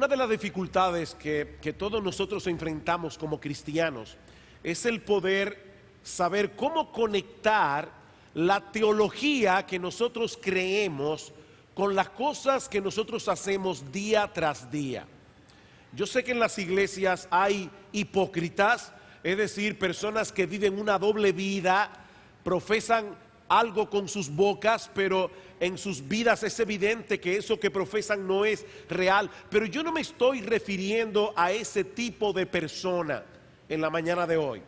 Una de las dificultades que todos nosotros enfrentamos como cristianos es el poder saber cómo conectar la teología que nosotros creemos con las cosas que nosotros hacemos día tras día. Yo sé que en las iglesias hay hipócritas, es decir, personas que viven una doble vida, profesan algo con sus bocas, pero en sus vidas es evidente que eso que profesan no es real. Pero yo no me estoy refiriendo a ese tipo de persona en la mañana de hoy.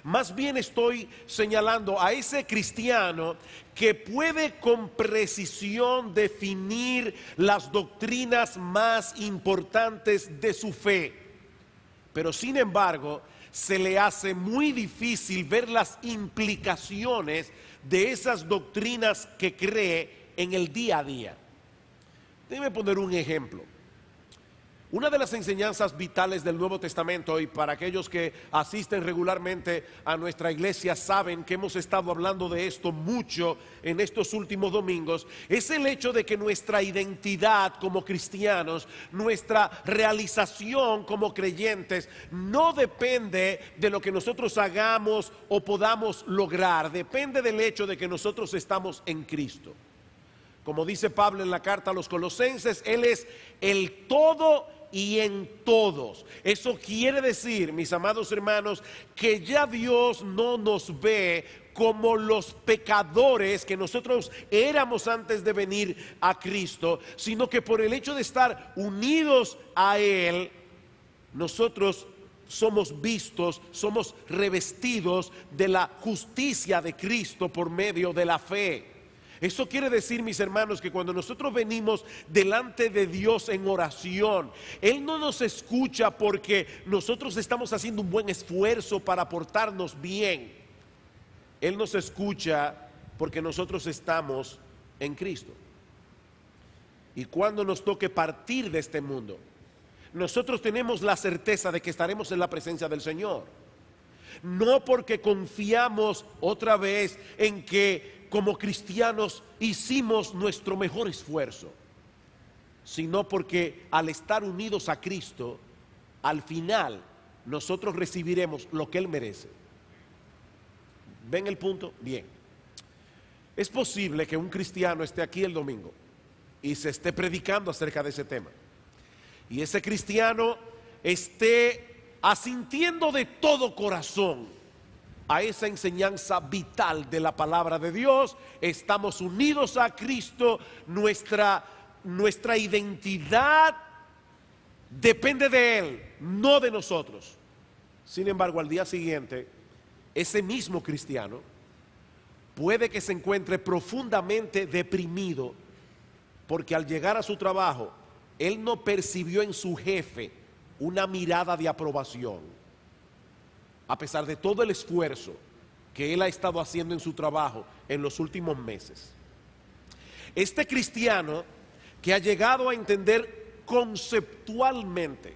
Más bien estoy señalando a ese cristiano que puede con precisión definir las doctrinas más importantes de su fe, pero sin embargo se le hace muy difícil ver las implicaciones de esas doctrinas que cree en el día a día. Déjeme poner un ejemplo. Una de las enseñanzas vitales del Nuevo Testamento, y para aquellos que asisten regularmente a nuestra iglesia saben que hemos estado hablando de esto mucho en estos últimos domingos, es el hecho de que nuestra identidad como cristianos, nuestra realización como creyentes, no depende de lo que nosotros hagamos o podamos lograr, depende del hecho de que nosotros estamos en Cristo. Como dice Pablo en la carta a los Colosenses, Él es el todo y en todos. Eso quiere decir, mis amados hermanos, que ya Dios no nos ve como los pecadores que nosotros éramos antes de venir a Cristo, sino que por el hecho de estar unidos a Él, nosotros somos vistos, somos revestidos de la justicia de Cristo por medio de la fe. Eso quiere decir, mis hermanos, que cuando nosotros venimos delante de Dios en oración, Él no nos escucha porque nosotros estamos haciendo un buen esfuerzo para portarnos bien. Él nos escucha porque nosotros estamos en Cristo. Y cuando nos toque partir de este mundo, nosotros tenemos la certeza de que estaremos en la presencia del Señor. No porque confiamos otra vez en que como cristianos hicimos nuestro mejor esfuerzo, sino porque al estar unidos a Cristo, al final nosotros recibiremos lo que Él merece. ¿Ven el punto? Bien. Es posible que un cristiano esté aquí el domingo y se esté predicando acerca de ese tema, y ese cristiano esté asintiendo de todo corazón a esa enseñanza vital de la palabra de Dios. Estamos unidos a Cristo, nuestra identidad depende de Él, no de nosotros. Sin embargo, al día siguiente, ese mismo cristiano puede que se encuentre profundamente deprimido porque al llegar a su trabajo, él no percibió en su jefe una mirada de aprobación, a pesar de todo el esfuerzo que él ha estado haciendo en su trabajo en los últimos meses. Este cristiano que ha llegado a entender conceptualmente,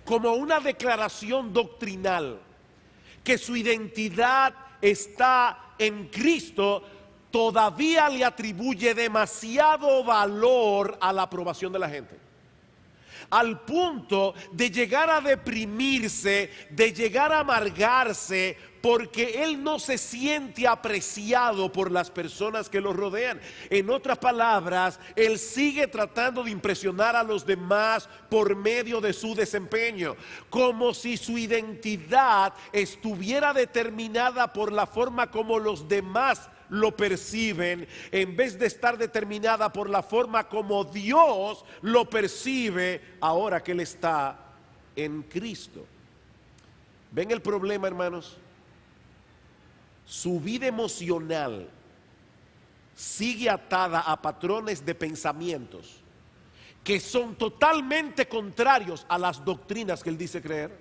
como una declaración doctrinal, que su identidad está en Cristo, todavía le atribuye demasiado valor a la aprobación de la gente, al punto de llegar a deprimirse, de llegar a amargarse, porque él no se siente apreciado por las personas que lo rodean. En otras palabras, él sigue tratando de impresionar a los demás por medio de su desempeño, como si su identidad estuviera determinada por la forma como los demás lo perciben, en vez de estar determinada por la forma como Dios lo percibe ahora que él está en Cristo. ¿Ven el problema, hermanos? Su vida emocional sigue atada a patrones de pensamientos que son totalmente contrarios a las doctrinas que él dice creer.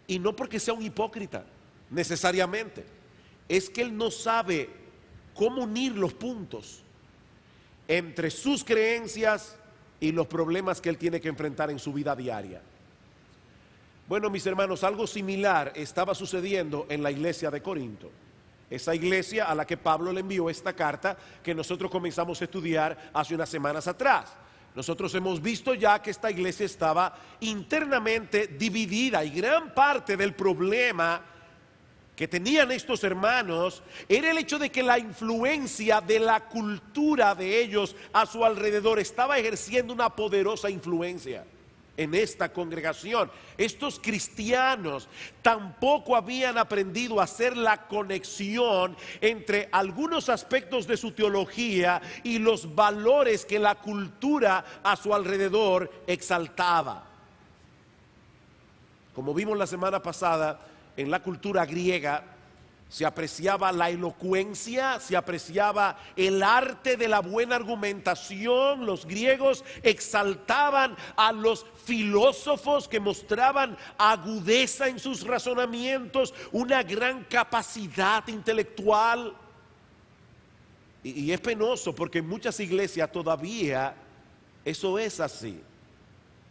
Y no porque sea un hipócrita, necesariamente. Es que él no sabe cómo unir los puntos entre sus creencias y los problemas que él tiene que enfrentar en su vida diaria. Bueno, mis hermanos, algo similar estaba sucediendo en la iglesia de Corinto. Esa iglesia a la que Pablo le envió esta carta que nosotros comenzamos a estudiar hace unas semanas atrás. Nosotros hemos visto ya que esta iglesia estaba internamente dividida y gran parte del problema que tenían estos hermanos era el hecho de que la influencia de la cultura de ellos a su alrededor estaba ejerciendo una poderosa influencia en esta congregación. Estos cristianos tampoco habían aprendido a hacer la conexión entre algunos aspectos de su teología y los valores que la cultura a su alrededor exaltaba. Como vimos la semana pasada, en la cultura griega se apreciaba la elocuencia, se apreciaba el arte de la buena argumentación. Los griegos exaltaban a los filósofos que mostraban agudeza en sus razonamientos, una gran capacidad intelectual. Y es penoso porque en muchas iglesias todavía eso es así.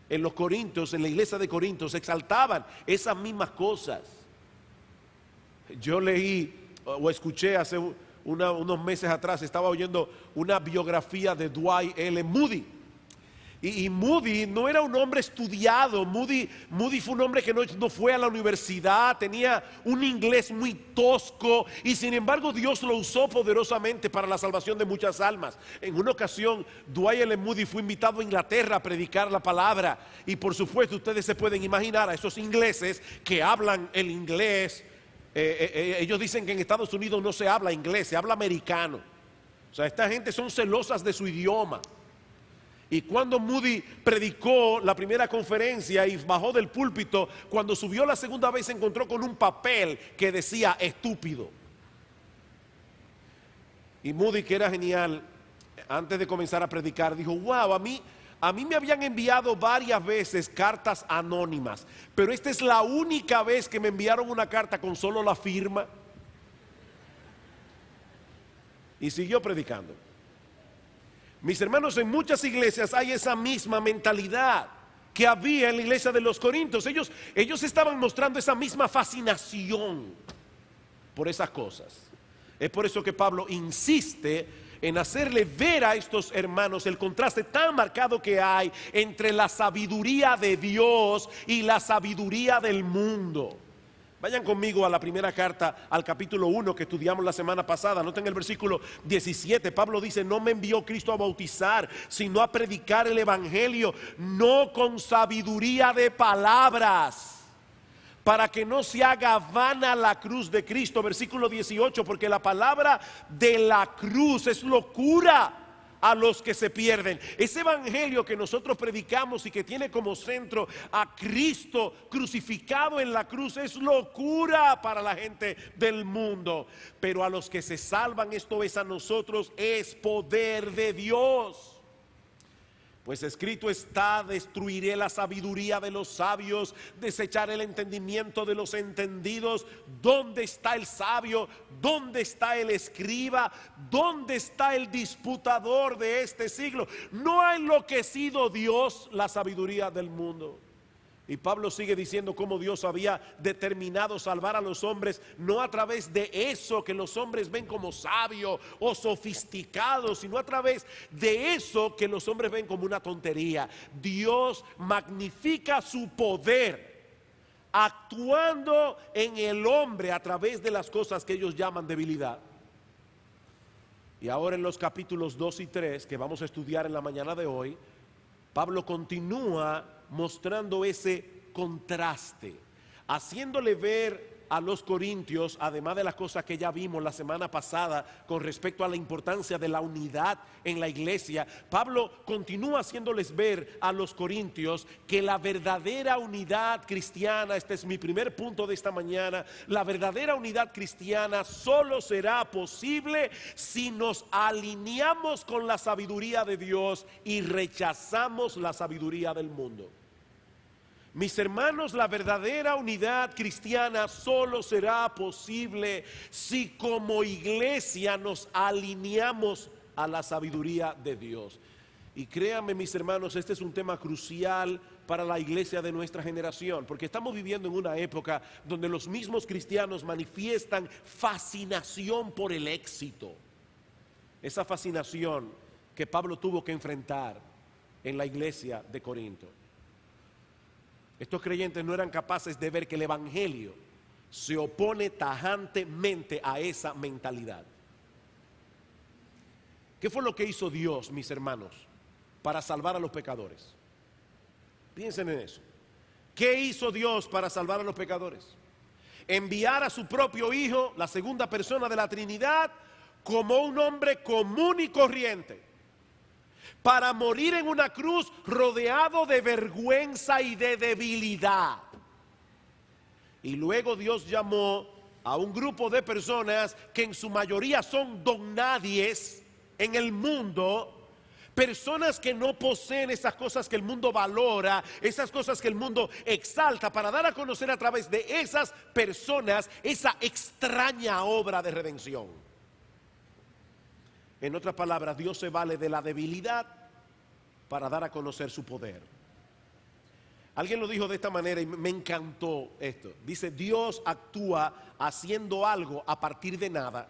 En los Corintios, en la iglesia de Corintios, exaltaban esas mismas cosas. Yo leí o escuché hace unos meses atrás, estaba oyendo una biografía de Dwight L. Moody. Y Moody no era un hombre estudiado. Moody fue un hombre que no fue a la universidad, tenía un inglés muy tosco y sin embargo Dios lo usó poderosamente para la salvación de muchas almas. En una ocasión Dwight L. Moody fue invitado a Inglaterra a predicar la palabra y por supuesto ustedes se pueden imaginar a esos ingleses que hablan el inglés. Ellos dicen que en Estados Unidos no se habla inglés, se habla americano. O sea, esta gente son celosas de su idioma. Y cuando Moody predicó la primera conferencia y bajó del púlpito, cuando subió la segunda vez se encontró con un papel que decía estúpido. Y Moody, que era genial, antes de comenzar a predicar, dijo: wow, a mí me habían enviado varias veces cartas anónimas, pero esta es la única vez que me enviaron una carta con solo la firma. Y siguió predicando. Mis hermanos, en muchas iglesias hay esa misma mentalidad que había en la iglesia de los Corintios. Ellos estaban mostrando esa misma fascinación por esas cosas. Es por eso que Pablo insiste en hacerle ver a estos hermanos el contraste tan marcado que hay entre la sabiduría de Dios y la sabiduría del mundo. Vayan conmigo a la primera carta, al capítulo 1 que estudiamos la semana pasada. Noten el versículo 17. Pablo dice: no me envió Cristo a bautizar, sino a predicar el evangelio, no con sabiduría de palabras, para que no se haga vana la cruz de Cristo. Versículo 18, porque la palabra de la cruz es locura a los que se pierden. Ese evangelio que nosotros predicamos y que tiene como centro a Cristo crucificado en la cruz es locura para la gente del mundo, pero a los que se salvan, esto es a nosotros, es poder de Dios. Pues escrito está: destruiré la sabiduría de los sabios, desecharé el entendimiento de los entendidos. ¿Dónde está el sabio? ¿Dónde está el escriba? ¿Dónde está el disputador de este siglo? ¿No ha enloquecido Dios la sabiduría del mundo? Y Pablo sigue diciendo cómo Dios había determinado salvar a los hombres, no a través de eso que los hombres ven como sabio o sofisticado, sino a través de eso que los hombres ven como una tontería. Dios magnifica su poder actuando en el hombre a través de las cosas que ellos llaman debilidad. Y ahora en los capítulos 2 y 3 que vamos a estudiar en la mañana de hoy, Pablo continúa mostrando ese contraste, haciéndole ver a los corintios, además de las cosas que ya vimos la semana pasada con respecto a la importancia de la unidad en la iglesia. Pablo continúa haciéndoles ver a los corintios que la verdadera unidad cristiana, este es mi primer punto de esta mañana, la verdadera unidad cristiana solo será posible si nos alineamos con la sabiduría de Dios y rechazamos la sabiduría del mundo. Mis hermanos, la verdadera unidad cristiana solo será posible si como iglesia nos alineamos a la sabiduría de Dios. Y créanme, mis hermanos, este es un tema crucial para la iglesia de nuestra generación, porque estamos viviendo en una época donde los mismos cristianos manifiestan fascinación por el éxito. Esa fascinación que Pablo tuvo que enfrentar. en la iglesia de Corinto. Estos creyentes no eran capaces de ver que el evangelio se opone tajantemente a esa mentalidad. ¿Qué fue lo que hizo Dios, mis hermanos, para salvar a los pecadores? Piensen en eso. ¿Qué hizo Dios para salvar a los pecadores? Enviar a su propio Hijo, la segunda persona de la Trinidad, como un hombre común y corriente, para morir en una cruz rodeado de vergüenza y de debilidad. Y luego Dios llamó a un grupo de personas que en su mayoría son don-nadies en el mundo, personas que no poseen esas cosas que el mundo valora, esas cosas que el mundo exalta, para dar a conocer a través de esas personas esa extraña obra de redención. En otras palabras, Dios se vale de la debilidad para dar a conocer su poder. Alguien lo dijo de esta manera y me encantó esto. Dice, Dios actúa haciendo algo a partir de nada.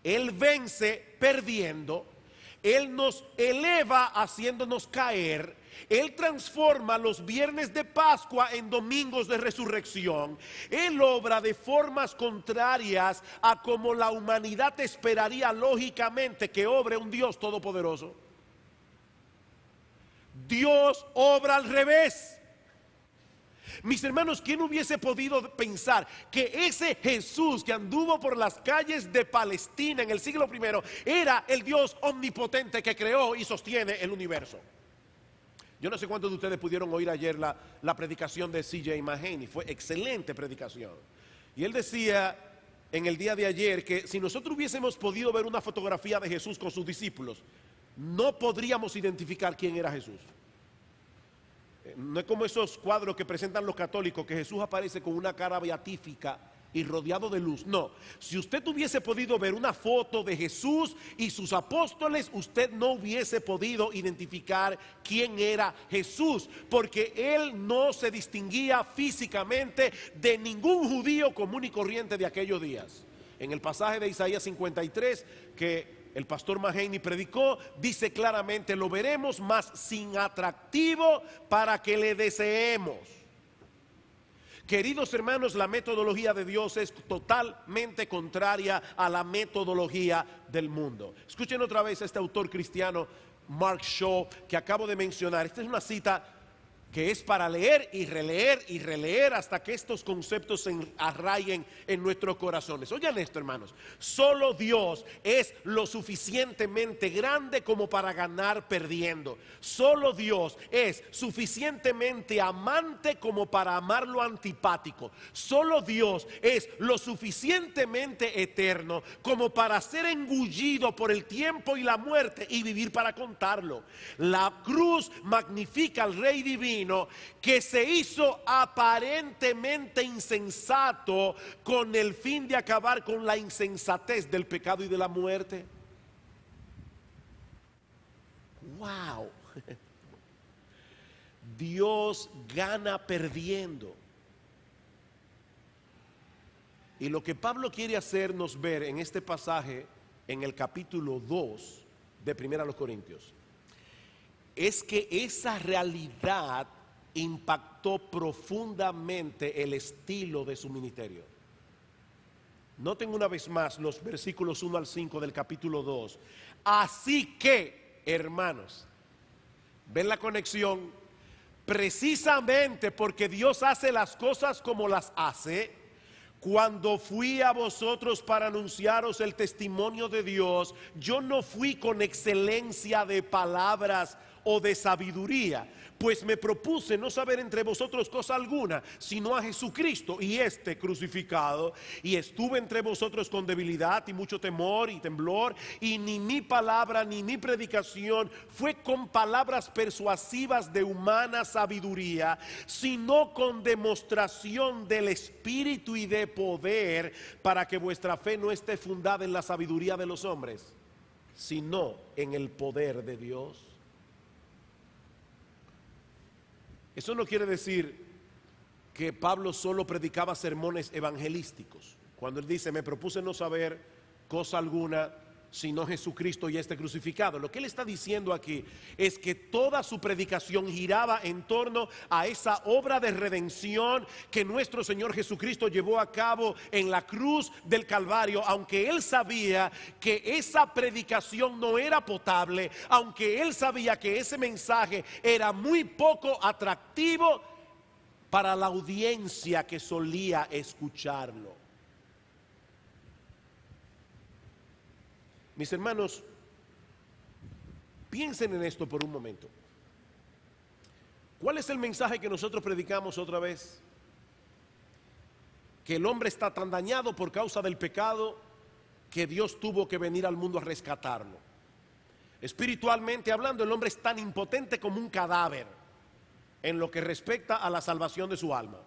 Él vence perdiendo. Él nos eleva haciéndonos caer. Él transforma los viernes de Pascua en domingos de resurrección. Él obra de formas contrarias a como la humanidad esperaría lógicamente que obre un Dios todopoderoso. Dios obra al revés. Mis hermanos, ¿quién hubiese podido pensar que ese Jesús que anduvo por las calles de Palestina en el siglo I era el Dios omnipotente que creó y sostiene el universo? Yo no sé cuántos de ustedes pudieron oír ayer la predicación de C.J. Mahaney. Fue excelente predicación. Y él decía en el día de ayer que si nosotros hubiésemos podido ver una fotografía de Jesús con sus discípulos, no podríamos identificar quién era Jesús. No es como esos cuadros que presentan los católicos, que Jesús aparece con una cara beatífica y rodeado de luz. No, si usted hubiese podido ver una foto de Jesús y sus apóstoles, usted no hubiese podido identificar quién era Jesús, porque él no se distinguía físicamente de ningún judío común y corriente de aquellos días. En el pasaje de Isaías 53 que el pastor Mahaney predicó, dice claramente, lo veremos más sin atractivo para que le deseemos. Queridos hermanos, la metodología de Dios es totalmente contraria a la metodología del mundo. Escuchen otra vez a este autor cristiano, Mark Shaw, que acabo de mencionar. Esta es una cita que es para leer y releer hasta que estos conceptos se arraiguen en nuestros corazones. Oigan esto, hermanos, solo Dios es lo suficientemente grande como para ganar perdiendo. Solo Dios es suficientemente amante como para amar lo antipático. Solo Dios es lo suficientemente eterno como para ser engullido por el tiempo y la muerte y vivir para contarlo. La cruz magnifica al Rey divino, que se hizo aparentemente insensato con el fin de acabar con la insensatez del pecado y de la muerte. Wow. Dios gana perdiendo. Y lo que Pablo quiere hacernos ver en este pasaje, en el capítulo 2 de 1 Corintios, es que esa realidad impactó profundamente el estilo de su ministerio. Noten una vez más los versículos 1 al 5 del capítulo 2. Así que, hermanos, ¿ven la conexión? Precisamente porque Dios hace las cosas como las hace. Cuando fui a vosotros para anunciaros el testimonio de Dios, yo no fui con excelencia de palabras o de sabiduría, pues me propuse no saber entre vosotros cosa alguna, sino a Jesucristo y este crucificado. Y estuve entre vosotros con debilidad y mucho temor y temblor, y ni mi palabra ni mi predicación fue con palabras persuasivas de humana sabiduría, sino con demostración del Espíritu y de poder, para que vuestra fe no esté fundada en la sabiduría de los hombres, sino en el poder de Dios. Eso no quiere decir que Pablo solo predicaba sermones evangelísticos. Cuando él dice, me propuse no saber cosa alguna, sino Jesucristo y este crucificado. Lo que él está diciendo aquí es que toda su predicación giraba en torno a esa obra de redención que nuestro Señor Jesucristo llevó a cabo en la cruz del Calvario, aunque él sabía que esa predicación no era potable, aunque él sabía que ese mensaje era muy poco atractivo para la audiencia que solía escucharlo. Mis hermanos, piensen en esto por un momento. ¿Cuál es el mensaje que nosotros predicamos otra vez? Que el hombre está tan dañado por causa del pecado que Dios tuvo que venir al mundo a rescatarlo. Espiritualmente hablando, el hombre es tan impotente como un cadáver en lo que respecta a la salvación de su alma.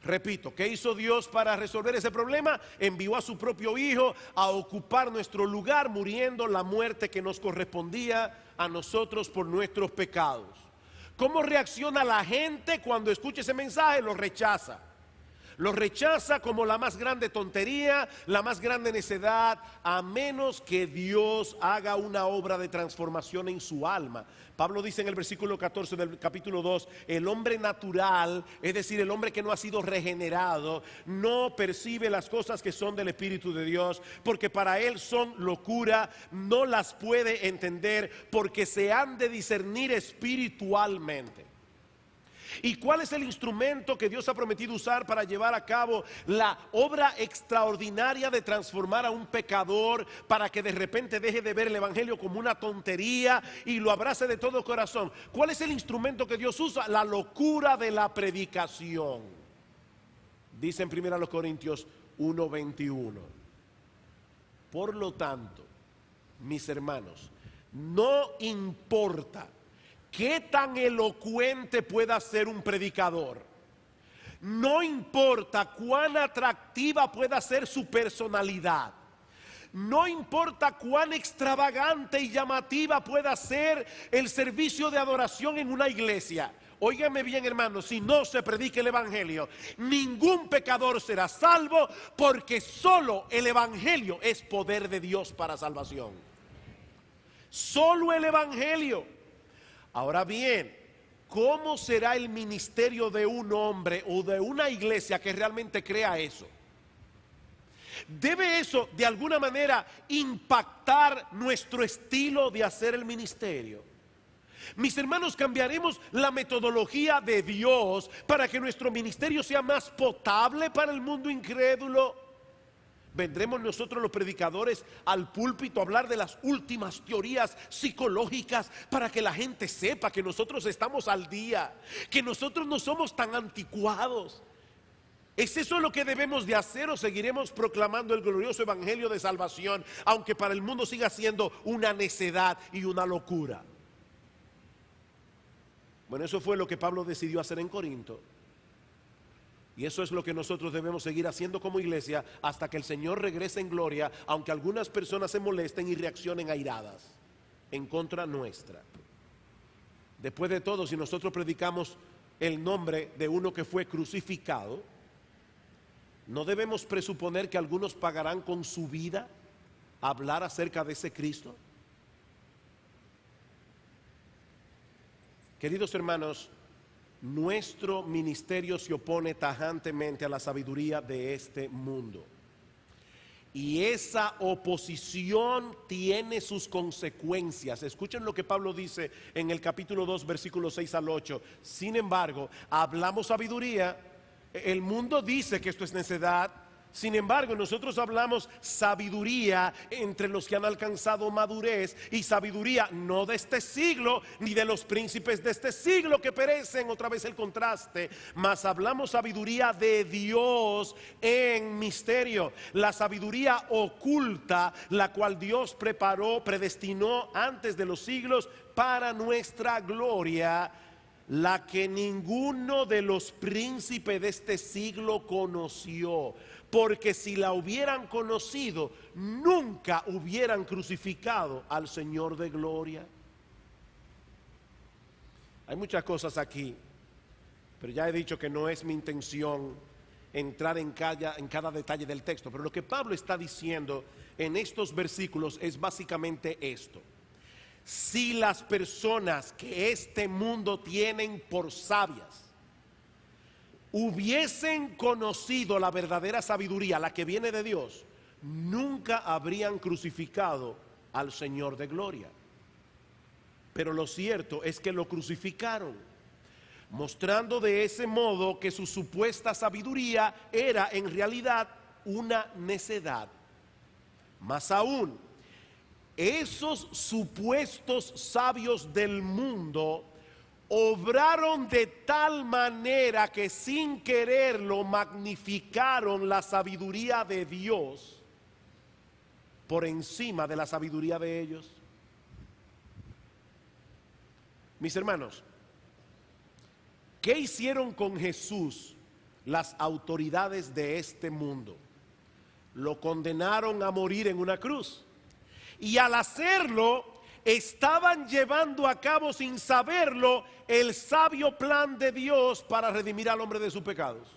Repito, ¿qué hizo Dios para resolver ese problema? Envió a su propio Hijo a ocupar nuestro lugar, muriendo la muerte que nos correspondía a nosotros por nuestros pecados. ¿Cómo reacciona la gente cuando escucha ese mensaje? Lo rechaza. Lo rechaza como la más grande tontería, la más grande necedad, a menos que Dios haga una obra de transformación en su alma. Pablo dice en el versículo 14 del capítulo 2, el hombre natural, es decir, el hombre que no ha sido regenerado, no percibe las cosas que son del Espíritu de Dios, porque para él son locura, no las puede entender, porque se han de discernir espiritualmente. ¿Y cuál es el instrumento que Dios ha prometido usar para llevar a cabo la obra extraordinaria de transformar a un pecador para que de repente deje de ver el evangelio como una tontería y lo abrace de todo corazón? ¿Cuál es el instrumento que Dios usa? La locura de la predicación. Dice en 1 Corintios 1:21. Por lo tanto, mis hermanos, no importa qué tan elocuente pueda ser un predicador, no importa cuán atractiva pueda ser su personalidad, no importa cuán extravagante y llamativa pueda ser el servicio de adoración en una iglesia. Óigame bien, hermanos, si no se predica el evangelio, ningún pecador será salvo, porque solo el evangelio es poder de Dios para salvación. Solo el evangelio. Ahora bien, ¿cómo será el ministerio de un hombre o de una iglesia que realmente crea eso? ¿Debe eso de alguna manera impactar nuestro estilo de hacer el ministerio? Mis hermanos, cambiaremos la metodología de Dios para que nuestro ministerio sea más potable para el mundo incrédulo. ¿Vendremos nosotros los predicadores al púlpito a hablar de las últimas teorías psicológicas para que la gente sepa que nosotros estamos al día, que nosotros no somos tan anticuados? ¿Es eso lo que debemos de hacer o seguiremos proclamando el glorioso evangelio de salvación, aunque para el mundo siga siendo una necedad y una locura? Bueno, eso fue lo que Pablo decidió hacer en Corinto. Y eso es lo que nosotros debemos seguir haciendo como iglesia hasta que el Señor regrese en gloria, aunque algunas personas se molesten y reaccionen airadas en contra nuestra. Después de todo, si nosotros predicamos el nombre de uno que fue crucificado, ¿no debemos presuponer que algunos pagarán con su vida hablar acerca de ese Cristo? Queridos hermanos, nuestro ministerio se opone tajantemente a la sabiduría de este mundo. Y esa oposición tiene sus consecuencias. Escuchen lo que Pablo dice en el capítulo 2, versículos 6 al 8. Sin embargo, hablamos sabiduría. El mundo dice que esto es necedad. Sin embargo, nosotros hablamos sabiduría entre los que han alcanzado madurez, y sabiduría no de este siglo, ni de los príncipes de este siglo que perecen, otra vez el contraste, mas hablamos sabiduría de Dios en misterio, la sabiduría oculta, la cual Dios preparó, predestinó antes de los siglos para nuestra gloria, la que ninguno de los príncipes de este siglo conoció. Porque si la hubieran conocido, nunca hubieran crucificado al Señor de gloria. Hay muchas cosas aquí, pero ya he dicho que no es mi intención entrar en cada detalle del texto, pero lo que Pablo está diciendo en estos versículos es básicamente esto. Si las personas que este mundo tienen por sabias hubiesen conocido la verdadera sabiduría, la que viene de Dios, nunca habrían crucificado al Señor de gloria. Pero lo cierto es que lo crucificaron, mostrando de ese modo que su supuesta sabiduría era en realidad una necedad. Más aún, esos supuestos sabios del mundo obraron de tal manera que sin quererlo magnificaron la sabiduría de Dios por encima de la sabiduría de ellos. Mis hermanos, ¿qué hicieron con Jesús las autoridades de este mundo? Lo condenaron a morir en una cruz. Y al hacerlo, estaban llevando a cabo sin saberlo el sabio plan de Dios para redimir al hombre de sus pecados.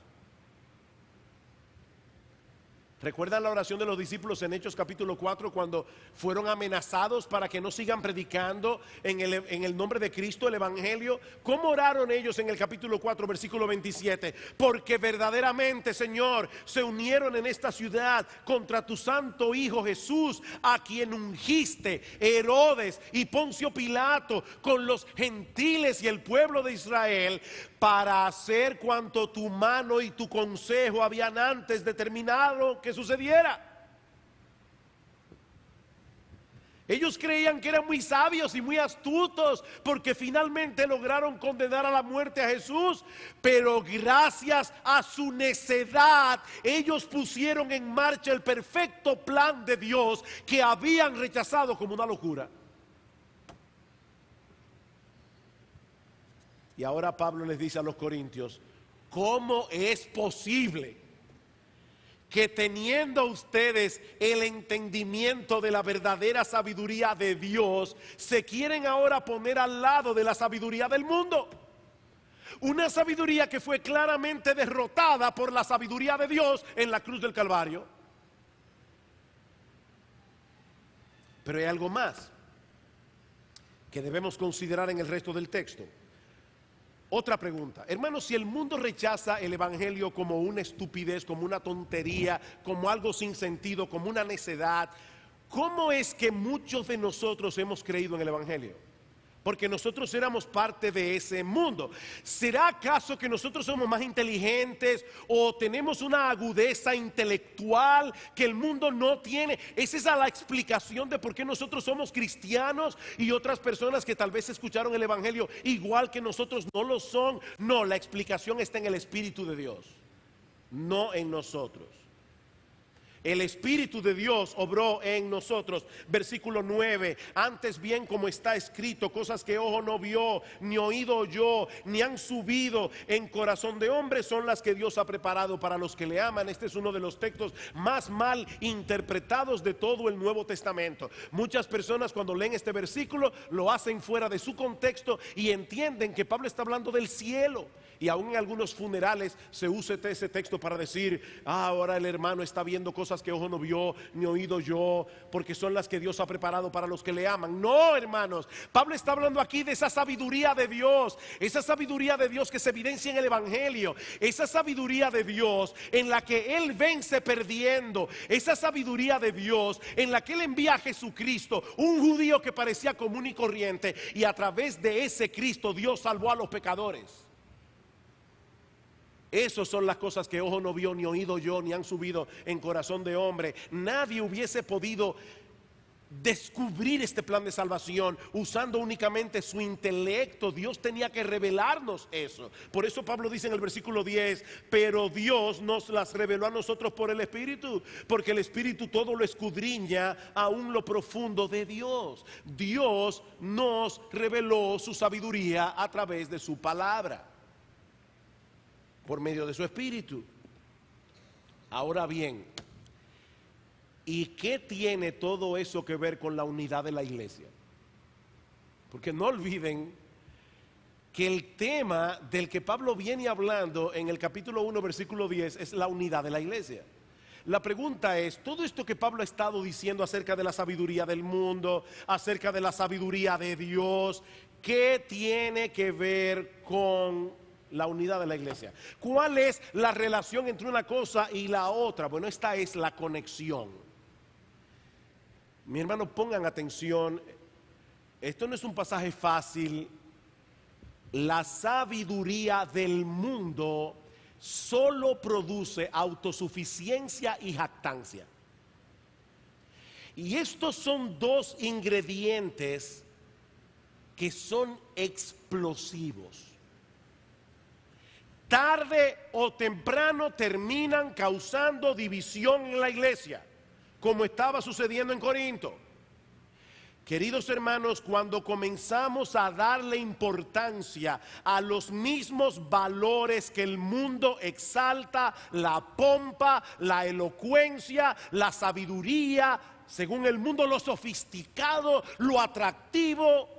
¿Recuerdan la oración de los discípulos en Hechos capítulo 4 cuando fueron amenazados para que no sigan predicando en el nombre de Cristo el Evangelio? ¿Cómo oraron ellos en el capítulo 4 versículo 27? Porque verdaderamente, Señor, se unieron en esta ciudad contra tu santo Hijo Jesús, a quien ungiste Herodes y Poncio Pilato con los gentiles y el pueblo de Israel, para hacer cuanto tu mano y tu consejo habían antes determinado que sucediera. Ellos creían que eran muy sabios y muy astutos porque finalmente lograron condenar a la muerte a Jesús, pero gracias a su necedad ellos pusieron en marcha el perfecto plan de Dios que habían rechazado como una locura. Y ahora Pablo les dice a los corintios, ¿cómo es posible que teniendo ustedes el entendimiento de la verdadera sabiduría de Dios, se quieren ahora poner al lado de la sabiduría del mundo? Una sabiduría que fue claramente derrotada por la sabiduría de Dios en la cruz del Calvario. Pero hay algo más que debemos considerar en el resto del texto. Otra pregunta, hermanos, si el mundo rechaza el Evangelio como una estupidez, como una tontería, como algo sin sentido, como una necedad, ¿cómo es que muchos de nosotros hemos creído en el Evangelio? Porque nosotros éramos parte de ese mundo. ¿Será acaso que nosotros somos más inteligentes o tenemos una agudeza intelectual que el mundo no tiene? ¿Es esa la explicación de por qué nosotros somos cristianos y otras personas que tal vez escucharon el Evangelio igual que nosotros no lo son? No, la explicación está en el Espíritu de Dios, no en nosotros. El Espíritu de Dios obró en nosotros. Versículo 9, antes bien como está escrito, cosas que ojo no vio, ni oído oyó, ni han subido en corazón de hombre, son las que Dios ha preparado para los que le aman. Este es uno de los textos más mal interpretados de todo el Nuevo Testamento. Muchas personas cuando leen este versículo lo hacen fuera de su contexto y entienden que Pablo está hablando del cielo. Y aún en algunos funerales se usa ese texto para decir, ahora el hermano está viendo cosas que ojo no vio, ni oído yo, porque son las que Dios ha preparado para los que le aman. No, hermanos, Pablo está hablando aquí de esa sabiduría de Dios, esa sabiduría de Dios que se evidencia en el Evangelio, esa sabiduría de Dios en la que Él vence perdiendo, esa sabiduría de Dios en la que Él envía a Jesucristo, un judío que parecía común y corriente, y a través de ese Cristo Dios salvó a los pecadores. Esas son las cosas que ojo no vio, ni oído yo, ni han subido en corazón de hombre. Nadie hubiese podido descubrir este plan de salvación usando únicamente su intelecto. Dios tenía que revelarnos eso. Por eso Pablo dice en el versículo 10, pero Dios nos las reveló a nosotros por el Espíritu, porque el Espíritu todo lo escudriña aún lo profundo de Dios. Dios nos reveló su sabiduría a través de su palabra, por medio de su Espíritu. Ahora bien, ¿y qué tiene todo eso que ver con la unidad de la iglesia? Porque no olviden que el tema del que Pablo viene hablando en el capítulo 1, versículo 10, es la unidad de la iglesia. La pregunta es, todo esto que Pablo ha estado diciendo acerca de la sabiduría del mundo, acerca de la sabiduría de Dios, ¿qué tiene que ver con la unidad de la iglesia? ¿Cuál es la relación entre una cosa y la otra? Bueno, esta es la conexión. Mi hermano, pongan atención, esto no es un pasaje fácil. La sabiduría del mundo solo produce autosuficiencia y jactancia. Y estos son dos ingredientes que son explosivos. Tarde o temprano terminan causando división en la iglesia, como estaba sucediendo en Corinto. Queridos hermanos, cuando comenzamos a darle importancia a los mismos valores que el mundo exalta, la pompa, la elocuencia, la sabiduría, según el mundo, lo sofisticado, lo atractivo,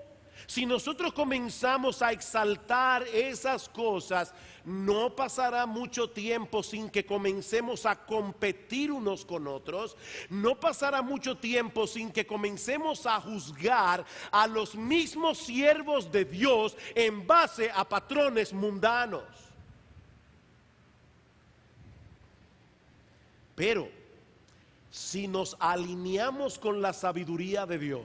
si nosotros comenzamos a exaltar esas cosas, no pasará mucho tiempo sin que comencemos a competir unos con otros. No pasará mucho tiempo sin que comencemos a juzgar a los mismos siervos de Dios en base a patrones mundanos. Pero si nos alineamos con la sabiduría de Dios,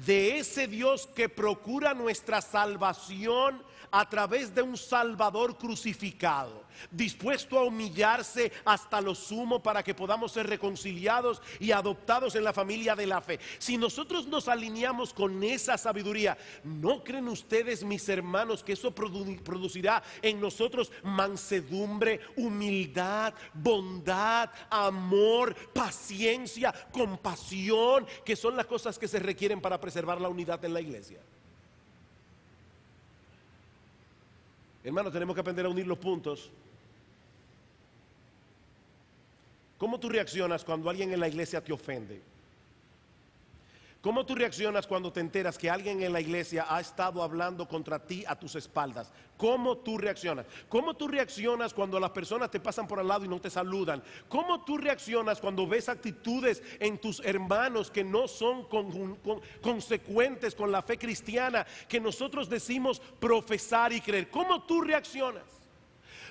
de ese Dios que procura nuestra salvación a través de un Salvador crucificado, dispuesto a humillarse hasta lo sumo para que podamos ser reconciliados y adoptados en la familia de la fe. Si nosotros nos alineamos con esa sabiduría, ¿no creen ustedes, mis hermanos, que eso producirá en nosotros mansedumbre, humildad, bondad, amor, paciencia, compasión, que son las cosas que se requieren para preservar la unidad en la iglesia? Hermano, tenemos que aprender a unir los puntos. ¿Cómo tú reaccionas cuando alguien en la iglesia te ofende? ¿Cómo tú reaccionas cuando te enteras que alguien en la iglesia ha estado hablando contra ti a tus espaldas? ¿Cómo tú reaccionas? ¿Cómo tú reaccionas cuando las personas te pasan por al lado y no te saludan? ¿Cómo tú reaccionas cuando ves actitudes en tus hermanos que no son consecuentes con la fe cristiana que nosotros decimos profesar y creer? ¿Cómo tú reaccionas?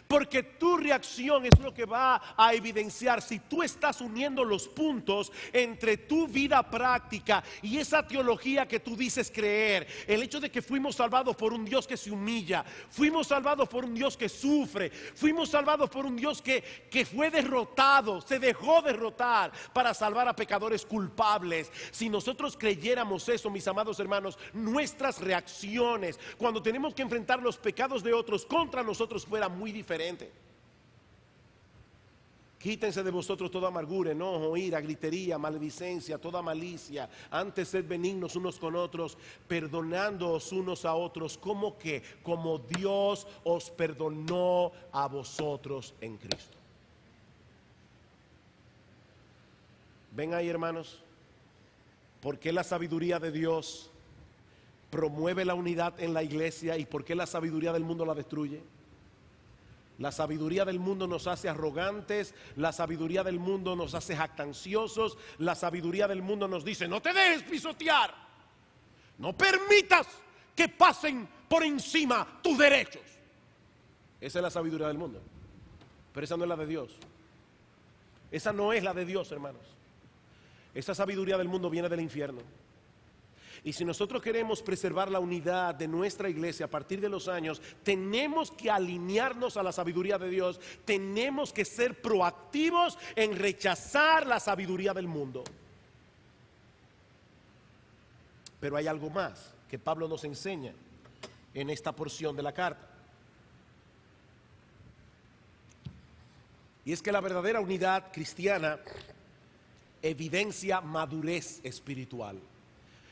Porque tu reacción es lo que va a evidenciar si tú estás uniendo los puntos entre tu vida práctica y esa teología que tú dices creer. El hecho de que fuimos salvados por un Dios que se humilla, fuimos salvados por un Dios que sufre, fuimos salvados por un Dios que fue derrotado, se dejó derrotar para salvar a pecadores culpables. Si nosotros creyéramos eso, mis amados hermanos, nuestras reacciones cuando tenemos que enfrentar los pecados de otros contra nosotros fuera muy diferente. Quítense de vosotros toda amargura, enojo, ira, gritería, maledicencia, toda malicia. Antes sed benignos unos con otros, perdonándoos unos a otros, como Dios os perdonó a vosotros en Cristo. Ven ahí, hermanos, ¿por qué la sabiduría de Dios promueve la unidad en la iglesia y por qué la sabiduría del mundo la destruye? La sabiduría del mundo nos hace arrogantes, la sabiduría del mundo nos hace jactanciosos, la sabiduría del mundo nos dice: no te dejes pisotear, no permitas que pasen por encima tus derechos. Esa es la sabiduría del mundo, pero esa no es la de Dios. Esa no es la de Dios, hermanos. Esa sabiduría del mundo viene del infierno. Y si nosotros queremos preservar la unidad de nuestra iglesia a partir de los años, tenemos que alinearnos a la sabiduría de Dios. Tenemos que ser proactivos en rechazar la sabiduría del mundo. Pero hay algo más que Pablo nos enseña en esta porción de la carta. Y es que la verdadera unidad cristiana evidencia madurez espiritual.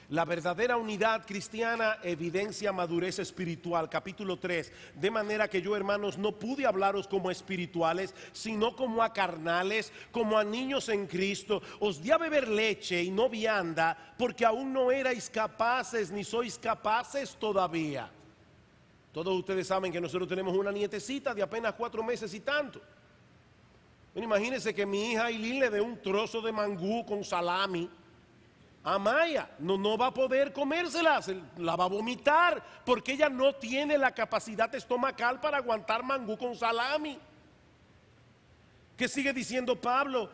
La verdadera unidad cristiana evidencia madurez espiritual. Capítulo 3. De manera que yo, hermanos, no pude hablaros como espirituales, sino como a carnales, como a niños en Cristo. Os di a beber leche y no vianda, porque aún no erais capaces, ni sois capaces todavía. Todos ustedes saben que nosotros tenemos una nietecita de apenas 4 meses y tanto. Bueno, imagínense que mi hija Aileen le dé un trozo de mangú con salami a Maya. No va a poder comérsela, la va a vomitar, porque ella no tiene la capacidad estomacal para aguantar mangú con salami. ¿Qué sigue diciendo Pablo?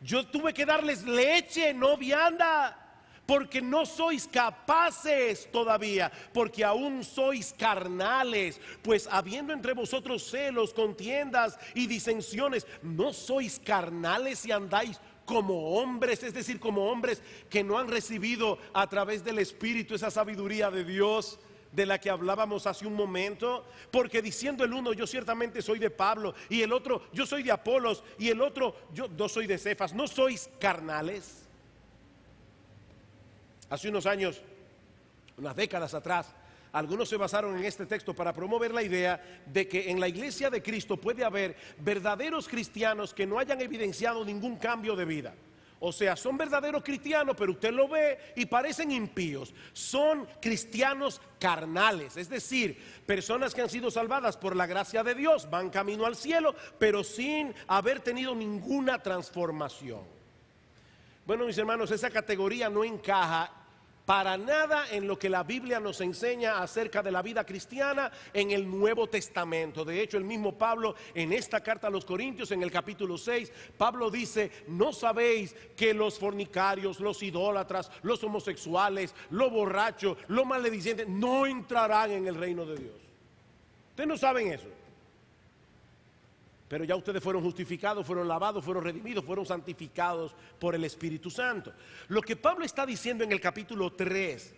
Yo tuve que darles leche, no vianda, porque no sois capaces todavía, porque aún sois carnales, pues habiendo entre vosotros celos, contiendas y disensiones, no sois carnales y andáis como hombres, es decir, como hombres que no han recibido a través del Espíritu esa sabiduría de Dios de la que hablábamos hace un momento. Porque diciendo el uno, yo ciertamente soy de Pablo, y el otro, yo soy de Apolos, y el otro, yo soy de Cefas, ¿no sois carnales? Hace unos años, unas décadas atrás, algunos se basaron en este texto para promover la idea de que en la iglesia de Cristo puede haber verdaderos cristianos que no hayan evidenciado ningún cambio de vida. O sea, son verdaderos cristianos, pero usted lo ve y parecen impíos. Son cristianos carnales, es decir, personas que han sido salvadas por la gracia de Dios, van camino al cielo, pero sin haber tenido ninguna transformación. Bueno, mis hermanos, esa categoría no encaja para nada en lo que la Biblia nos enseña acerca de la vida cristiana en el Nuevo Testamento. De hecho, el mismo Pablo en esta carta a los Corintios, en el capítulo 6, Pablo dice: ¿no sabéis que los fornicarios, los idólatras, los homosexuales, los borrachos, los maledicientes no entrarán en el reino de Dios? Ustedes no saben eso. Pero ya ustedes fueron justificados, fueron lavados, fueron redimidos, fueron santificados por el Espíritu Santo. Lo que Pablo está diciendo en el capítulo 3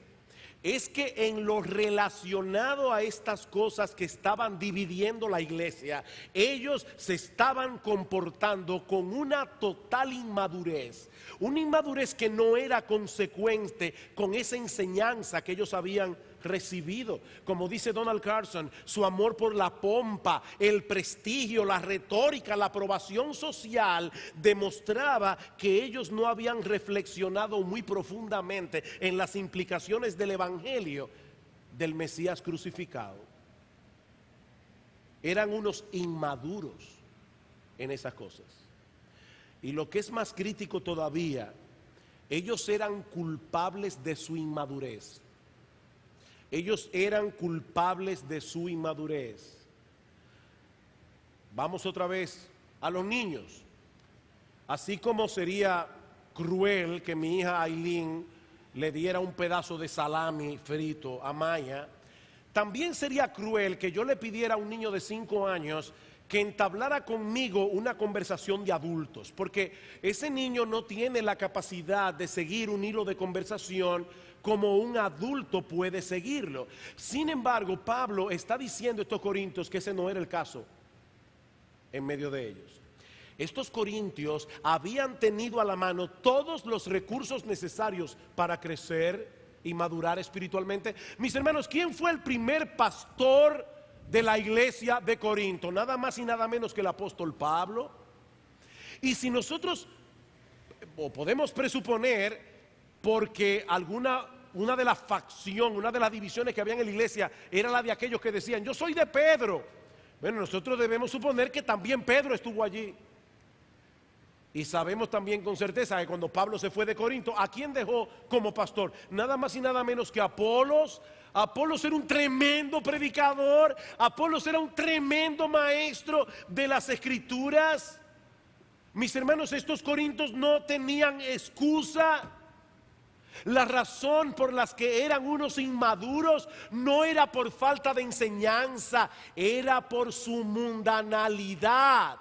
es que en lo relacionado a estas cosas que estaban dividiendo la iglesia, ellos se estaban comportando con una total inmadurez. Una inmadurez que no era consecuente con esa enseñanza que ellos habían recibido. Como dice Donald Carson, su amor por la pompa, el prestigio, la retórica, la aprobación social demostraba que ellos no habían reflexionado muy profundamente en las implicaciones del evangelio del Mesías crucificado. Eran unos inmaduros en esas cosas. Y lo que es más crítico todavía, ellos eran culpables de su inmadurez. Ellos eran culpables de su inmadurez. Vamos otra vez a los niños. Así como sería cruel que mi hija Aileen le diera un pedazo de salami frito a Maya, también sería cruel que yo le pidiera a un niño de 5 años que entablara conmigo una conversación de adultos, porque ese niño no tiene la capacidad de seguir un hilo de conversación como un adulto puede seguirlo. Sin embargo, Pablo está diciendo a estos corintios que ese no era el caso en medio de ellos. Estos corintios habían tenido a la mano todos los recursos necesarios para crecer y madurar espiritualmente. Mis hermanos, ¿quién fue el primer pastor de la iglesia de Corinto? Nada más y nada menos que el apóstol Pablo. Y si nosotros, o podemos presuponer, porque una de las facciones, una de las divisiones que había en la iglesia era la de aquellos que decían: yo soy de Pedro. Bueno, nosotros debemos suponer que también Pedro estuvo allí. Y sabemos también con certeza que cuando Pablo se fue de Corinto, ¿a quién dejó como pastor? Nada más y nada menos que Apolos. Apolos era un tremendo predicador. Apolos era un tremendo maestro de las escrituras. Mis hermanos, estos corintios no tenían excusa. La razón por las que eran unos inmaduros no era por falta de enseñanza, era por su mundanalidad.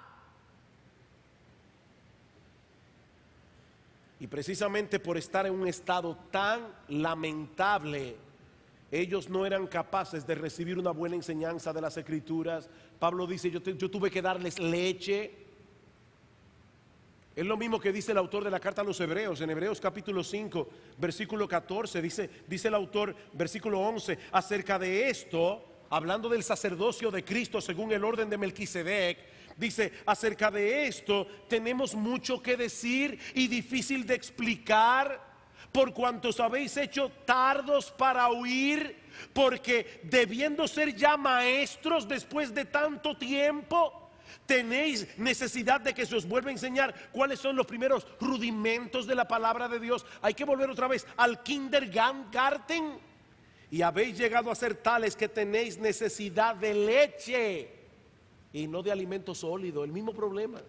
Y precisamente por estar en un estado tan lamentable, ellos no eran capaces de recibir una buena enseñanza de las escrituras. Pablo dice: yo tuve que darles leche. Es lo mismo que dice el autor de la carta a los Hebreos, en Hebreos capítulo 5, versículo 14, dice el autor, versículo 11, acerca de esto, hablando del sacerdocio de Cristo según el orden de Melquisedec, dice: acerca de esto tenemos mucho que decir y difícil de explicar, por cuantos habéis hecho tardos para oír, porque debiendo ser ya maestros después de tanto tiempo, tenéis necesidad de que se os vuelva a enseñar cuáles son los primeros rudimentos de la palabra de Dios. Hay que volver otra vez al kindergarten, y habéis llegado a ser tales que tenéis necesidad de leche y no de alimento sólido. El mismo problema.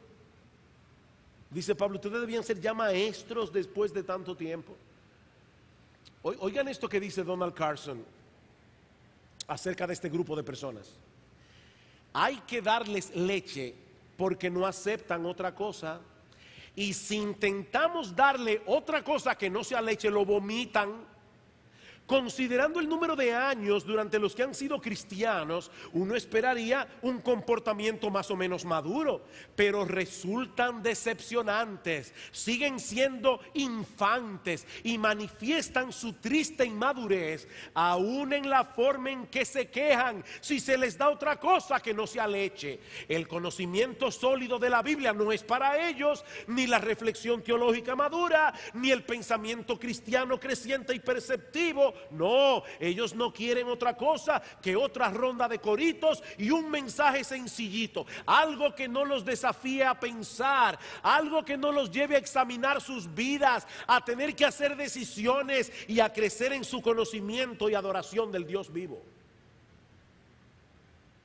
Dice Pablo, ustedes debían ser ya maestros después de tanto tiempo. Oigan esto que dice Donald Carson acerca de este grupo de personas. Hay que darles leche porque no aceptan otra cosa, y si intentamos darle otra cosa que no sea leche, lo vomitan. Considerando el número de años durante los que han sido cristianos, uno esperaría un comportamiento más o menos maduro, pero resultan decepcionantes, siguen siendo infantes y manifiestan su triste inmadurez, aún en la forma en que se quejan si se les da otra cosa que no sea leche. El conocimiento sólido de la Biblia no es para ellos, ni la reflexión teológica madura, ni el pensamiento cristiano creciente y perceptivo. No, ellos no quieren otra cosa que otra ronda de coritos y un mensaje sencillito, algo que no los desafíe a pensar, algo que no los lleve a examinar sus vidas, a tener que hacer decisiones y a crecer en su conocimiento y adoración del Dios vivo.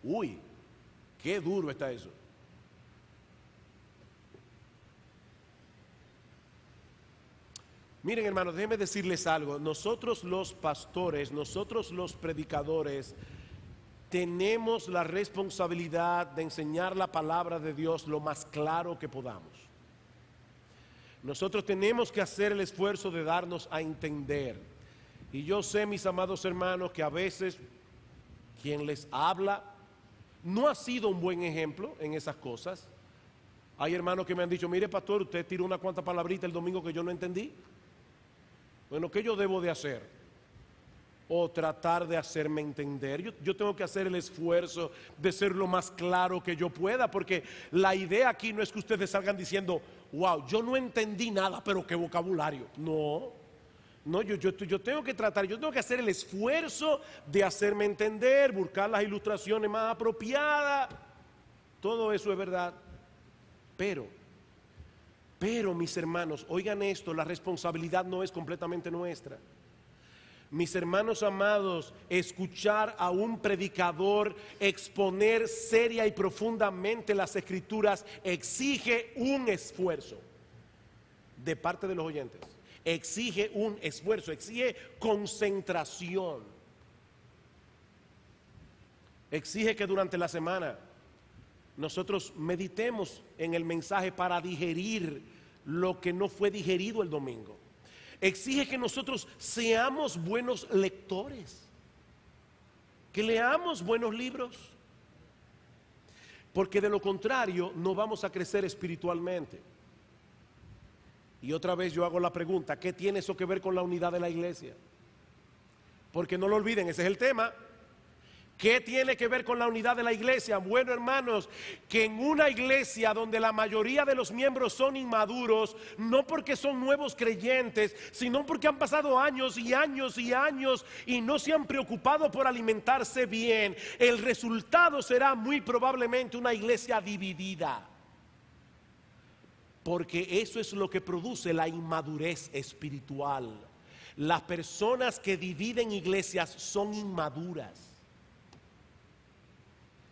Uy, qué duro está eso. Miren, hermanos, déjenme decirles algo. Nosotros los pastores, nosotros los predicadores, tenemos la responsabilidad de enseñar la palabra de Dios lo más claro que podamos. Nosotros tenemos que hacer el esfuerzo de darnos a entender. Y yo sé, mis amados hermanos, que a veces quien les habla no ha sido un buen ejemplo en esas cosas. Hay hermanos que me han dicho, mire pastor, usted tiró una cuanta palabrita el domingo que yo no entendí. Bueno, ¿qué yo debo de hacer? O tratar de hacerme entender. Yo tengo que hacer el esfuerzo de ser lo más claro que yo pueda, porque la idea aquí no es que ustedes salgan diciendo, wow, yo no entendí nada, pero qué vocabulario. No, yo tengo que tratar, yo tengo que hacer el esfuerzo de hacerme entender, buscar las ilustraciones más apropiadas. Todo eso es verdad. Pero mis hermanos, oigan esto, la responsabilidad no es completamente nuestra. Mis hermanos amados, escuchar a un predicador exponer seria y profundamente las escrituras exige un esfuerzo de parte de los oyentes. Exige un esfuerzo, exige concentración. Exige que durante la semana nosotros meditemos en el mensaje para digerir lo que no fue digerido el domingo. Exige que nosotros seamos buenos lectores, que leamos buenos libros, porque de lo contrario no vamos a crecer espiritualmente. Y otra vez yo hago la pregunta, ¿qué tiene eso que ver con la unidad de la iglesia? Porque no lo olviden, ese es el tema. ¿Qué tiene que ver con la unidad de la iglesia? Bueno, hermanos, que en una iglesia donde la mayoría de los miembros son inmaduros, no porque son nuevos creyentes, sino porque han pasado años y años y años y no se han preocupado por alimentarse bien, el resultado será muy probablemente una iglesia dividida. Porque eso es lo que produce la inmadurez espiritual. Las personas que dividen iglesias son inmaduras.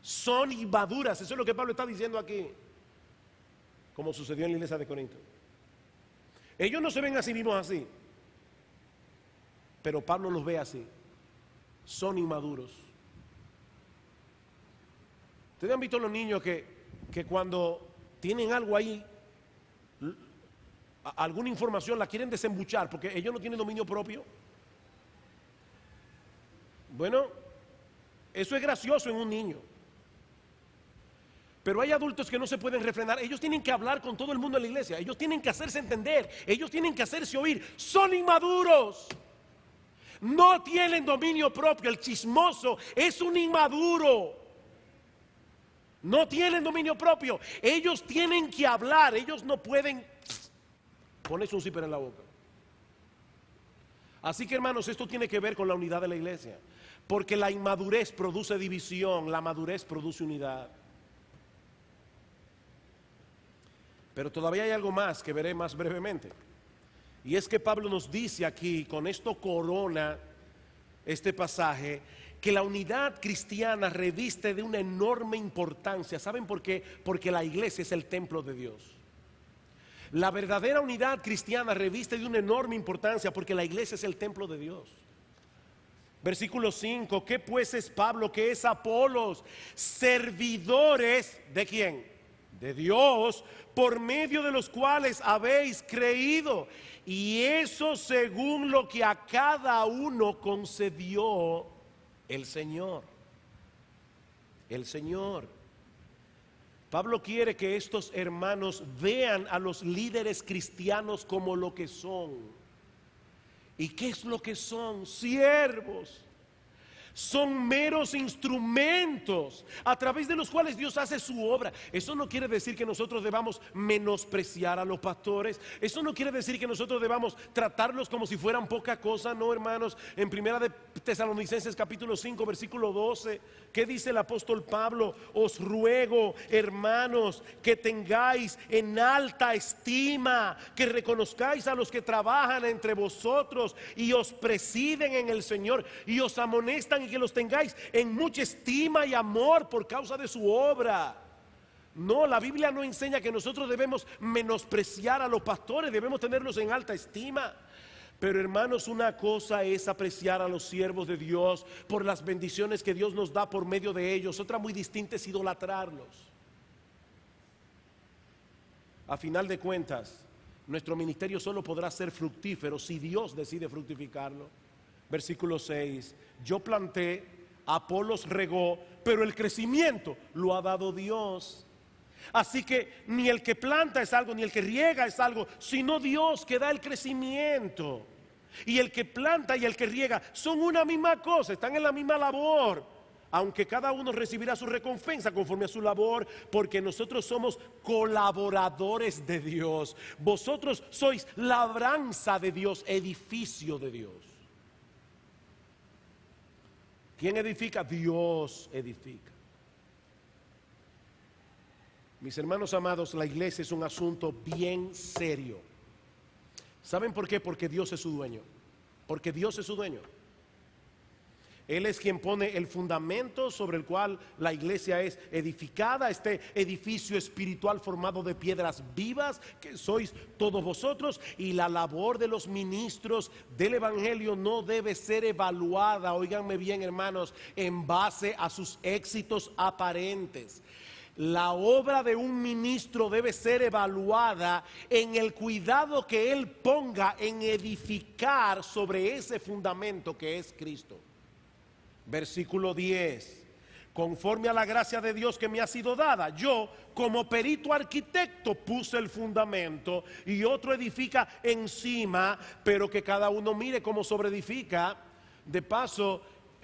Son inmaduras, eso es lo que Pablo está diciendo aquí, como sucedió en la iglesia de Corinto. Ellos no se ven a sí mismos así, pero Pablo los ve así. Son inmaduros. Ustedes han visto los niños que cuando tienen algo ahí, alguna información la quieren desembuchar porque ellos no tienen dominio propio. Bueno, eso es gracioso en un niño. Pero hay adultos que no se pueden refrenar. Ellos tienen que hablar con todo el mundo en la iglesia. Ellos tienen que hacerse entender. Ellos tienen que hacerse oír. Son inmaduros. No tienen dominio propio. El chismoso es un inmaduro. No tienen dominio propio. Ellos tienen que hablar. Ellos no pueden ponerse un zipper en la boca. Así que hermanos, esto tiene que ver con la unidad de la iglesia, porque la inmadurez produce división, la madurez produce unidad. Pero todavía hay algo más que veré más brevemente, y es que Pablo nos dice aquí, con esto corona este pasaje, que la unidad cristiana reviste de una enorme importancia. ¿Saben por qué? Porque la iglesia es el templo de Dios. La verdadera unidad cristiana reviste de una enorme importancia porque la iglesia es el templo de Dios. Versículo 5, ¿qué pues es Pablo? ¿Qué es Apolos? Servidores, ¿de quién? De Dios, por medio de los cuales habéis creído. Y eso según lo que a cada uno concedió el Señor. El Señor. Pablo quiere que estos hermanos vean a los líderes cristianos como lo que son. ¿Y qué es lo que son? Siervos. Son meros instrumentos a través de los cuales Dios hace su obra. Eso no quiere decir que nosotros debamos menospreciar a los pastores. Eso no quiere decir que nosotros debamos tratarlos como si fueran poca cosa. No, hermanos. En primera de Tesalonicenses capítulo 5 versículo 12, ¿qué dice el apóstol Pablo? Os ruego, hermanos, que tengáis en alta estima, que reconozcáis a los que trabajan entre vosotros y os presiden en el Señor y os amonestan, y que los tengáis en mucha estima y amor por causa de su obra. No, la Biblia no enseña que nosotros debemos menospreciar a los pastores, debemos tenerlos en alta estima. Pero hermanos, una cosa es apreciar a los siervos de Dios por las bendiciones que Dios nos da por medio de ellos. Otra muy distinta es idolatrarlos. A final de cuentas, nuestro ministerio solo podrá ser fructífero si Dios decide fructificarlo. Versículo 6, yo planté, Apolos regó, pero el crecimiento lo ha dado Dios. Así que ni el que planta es algo, ni el que riega es algo, sino Dios que da el crecimiento. Y el que planta y el que riega son una misma cosa, están en la misma labor, aunque cada uno recibirá su recompensa conforme a su labor, porque nosotros somos colaboradores de Dios. Vosotros sois labranza de Dios, edificio de Dios. ¿Quién edifica? Dios edifica. Mis hermanos amados, la iglesia es un asunto bien serio. ¿Saben por qué? Porque Dios es su dueño. Porque Dios es su dueño. Él es quien pone el fundamento sobre el cual la iglesia es edificada, este edificio espiritual formado de piedras vivas que sois todos vosotros. Y la labor de los ministros del evangelio no debe ser evaluada, óiganme bien hermanos, en base a sus éxitos aparentes. La obra de un ministro debe ser evaluada en el cuidado que él ponga en edificar sobre ese fundamento que es Cristo. Versículo 10, conforme a la gracia de Dios que me ha sido dada, yo como perito arquitecto puse el fundamento y otro edifica encima, pero que cada uno mire cómo sobreedifica. De paso,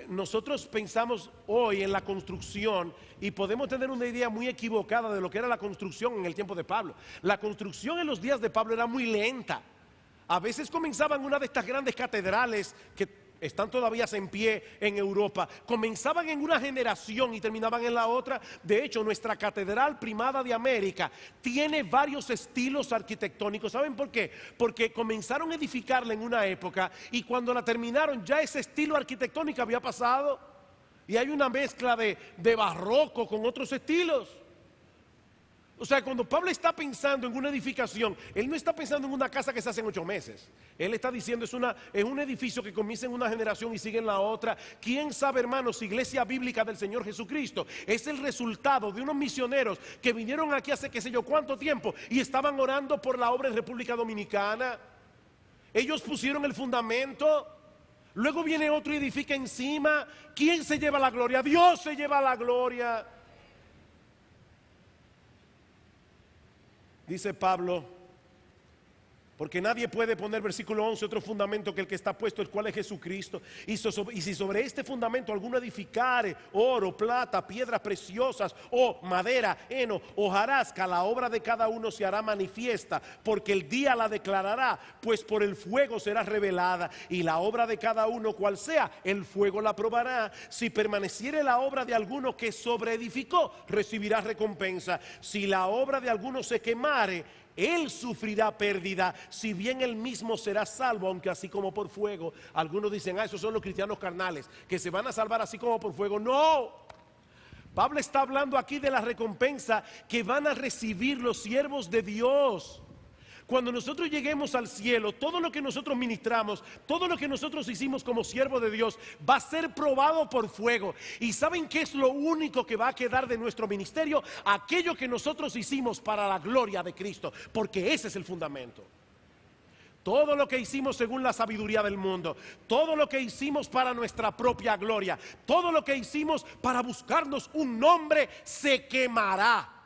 nosotros pensamos hoy en la construcción y podemos tener una idea muy equivocada de lo que era la construcción en el tiempo de Pablo. La construcción en los días de Pablo era muy lenta. A veces comenzaban una de estas grandes catedrales que están todavía en pie en Europa. Comenzaban en una generación y terminaban en la otra. De hecho, nuestra catedral primada de América tiene varios estilos arquitectónicos. ¿Saben por qué? Porque comenzaron a edificarla en una época y cuando la terminaron ya ese estilo arquitectónico había pasado. Y hay una mezcla de barroco con otros estilos. O sea, cuando Pablo está pensando en una edificación, él no está pensando en una casa que se hace en 8 meses. Él está diciendo es un edificio que comienza en una generación y sigue en la otra. ¿Quién sabe, hermanos? Iglesia Bíblica del Señor Jesucristo es el resultado de unos misioneros que vinieron aquí hace qué sé yo cuánto tiempo y estaban orando por la obra en República Dominicana. Ellos pusieron el fundamento. Luego viene otro y edifica encima. ¿Quién se lleva la gloria? Dios se lleva la gloria. Dice Pablo, Porque nadie puede poner, versículo 11, otro fundamento que el que está puesto, el cual es Jesucristo. Y si sobre este fundamento alguno edificare oro, plata, piedras preciosas, o madera, heno, hojarasca, la obra de cada uno se hará manifiesta, porque el día la declarará, pues por el fuego será revelada. Y la obra de cada uno, cual sea, el fuego la probará. Si permaneciere la obra de alguno que sobreedificó, recibirá recompensa. Si la obra de alguno se quemare, él sufrirá pérdida, si bien él mismo será salvo, aunque así como por fuego. Algunos dicen, esos son los cristianos carnales, que se van a salvar así como por fuego. No, Pablo está hablando aquí de la recompensa que van a recibir los siervos de Dios. Cuando nosotros lleguemos al cielo, todo lo que nosotros ministramos, todo lo que nosotros hicimos como siervo de Dios, va a ser probado por fuego. ¿Y saben qué es lo único que va a quedar de nuestro ministerio? Aquello que nosotros hicimos para la gloria de Cristo, porque ese es el fundamento. Todo lo que hicimos según la sabiduría del mundo, todo lo que hicimos para nuestra propia gloria, todo lo que hicimos para buscarnos un nombre, se quemará